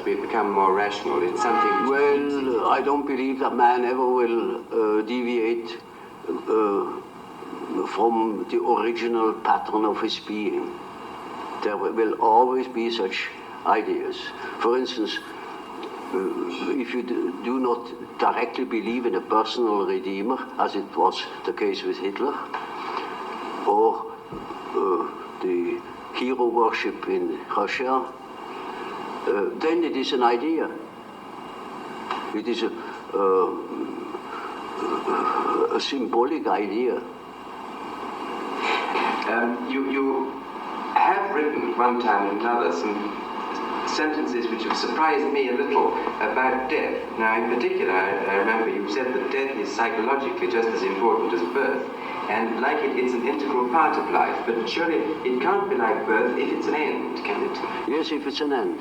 as we become more rational. It's something... Well, I don't believe that man ever will deviate from the original pattern of his being. There will always be such ideas. For instance, if you do not directly believe in a personal redeemer, as it was the case with Hitler, or the hero worship in Russia, then it is an idea. It is a symbolic idea. You have written one time and another some sentences which have surprised me a little about death. Now, in particular, I remember you said that death is psychologically just as important as birth, and like it's an integral part of life, but surely it can't be like birth if it's an end, can it? Yes, if it's an end.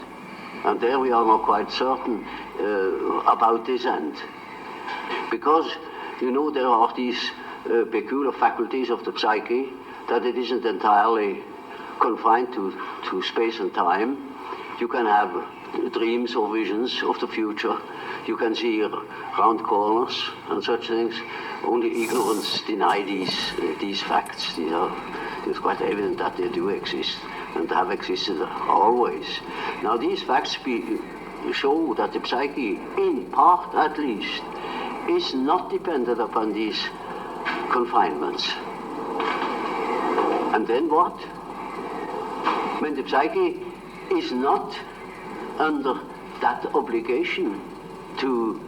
And there we are not quite certain about this end. Because, you know, there are these peculiar faculties of the psyche that it isn't entirely confined to space and time. You can have dreams or visions of the future. You can see round corners and such things. Only ignorance deny these facts. It's quite evident that they do exist and have existed always. Now these facts show that the psyche, in part at least, is not dependent upon these confinements. And then what? When the psyche is not under that obligation to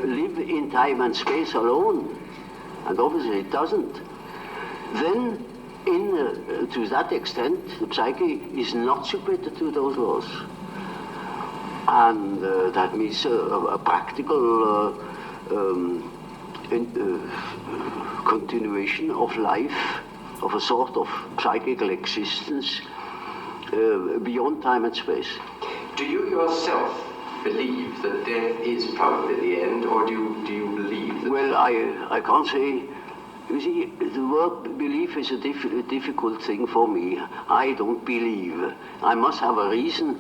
live in time and space alone, and obviously it doesn't, then to that extent the psyche is not submitted to those laws. And that means a practical continuation of life, of a sort of psychical existence beyond time and space. Do you yourself believe that death is probably the end, or do you believe that... Well, I can't say. You see, the word belief is a difficult thing for me. I don't believe. I must have a reason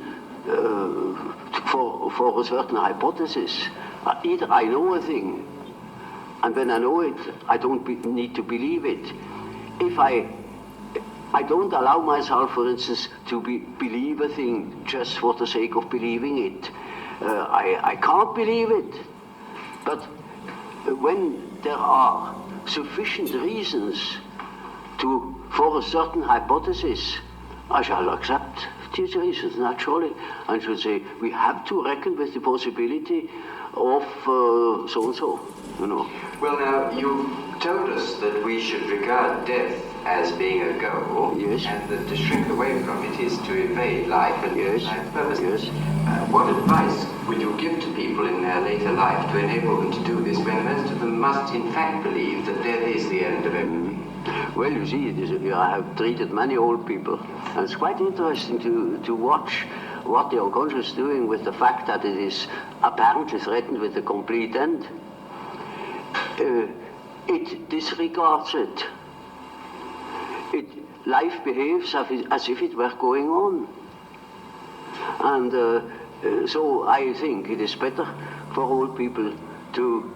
for a certain hypothesis. Either I know a thing, and when I know it, I don't need to believe it. If I don't allow myself, for instance, to believe a thing just for the sake of believing it. I can't believe it. But when there are sufficient reasons for a certain hypothesis, I shall accept these reasons, naturally, and should say, we have to reckon with the possibility of so-and-so, you know. Well, now, you told us that we should regard death as being a goal, yes, and that to shrink away from it is to evade life and yes, life purpose. Yes. What advice would you give to people in their later life to enable them to do this, when most of them must in fact believe that death is the end of everything? Well, you see, I have treated many old people, and it's quite interesting to watch what the unconscious is doing with the fact that it is apparently threatened with a complete end. It disregards it. Life behaves as if it were going on. And so I think it is better for old people to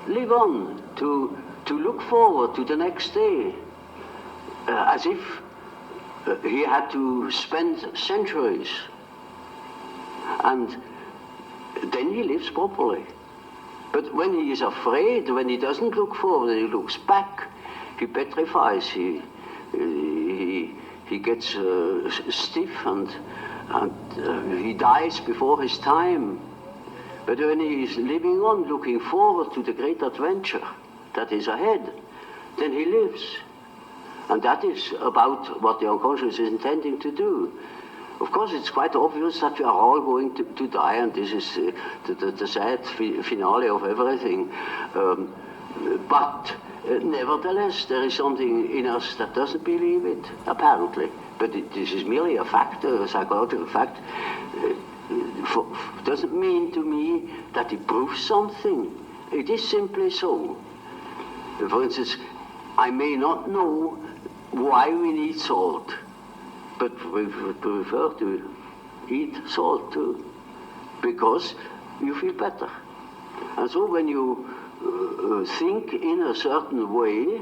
live on, to look forward to the next day, as if he had to spend centuries. And then he lives properly. But when he is afraid, when he doesn't look forward, he looks back, he petrifies, he gets stiff and he dies before his time. But when he is living on, looking forward to the great adventure that is ahead, then he lives. And that is about what the unconscious is intending to do. Of course, it's quite obvious that we are all going to die, and this is the sad finale of everything. But nevertheless, there is something in us that doesn't believe it, apparently. But this is merely a fact, a psychological fact. Doesn't mean to me that it proves something. It is simply so. For instance, I may not know why we need salt, but we prefer to eat salt too, because you feel better. And so when you think in a certain way,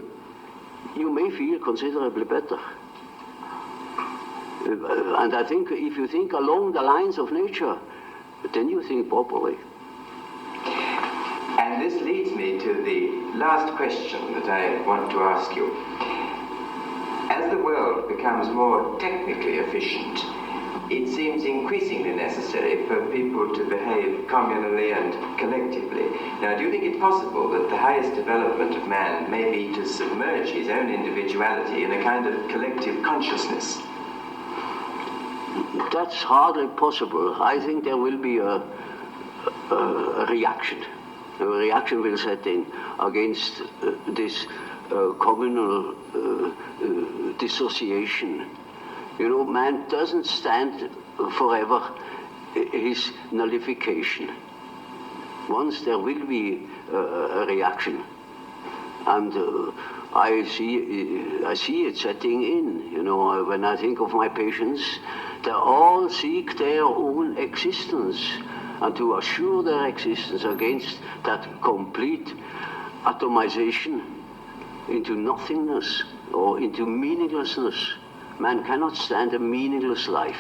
you may feel considerably better. And I think if you think along the lines of nature, then you think properly. And this leads me to the last question that I want to ask you. As the world becomes more technically efficient, it seems increasingly necessary for people to behave communally and collectively. Now, do you think it's possible that the highest development of man may be to submerge his own individuality in a kind of collective consciousness? That's hardly possible. I think there will be a reaction. A reaction will set in against this communal dissociation. You know, man doesn't stand forever his nullification. Once there will be a reaction, and I see it setting in. You know, when I think of my patients, they all seek their own existence, and to assure their existence against that complete atomization into nothingness or into meaninglessness. Man cannot stand a meaningless life.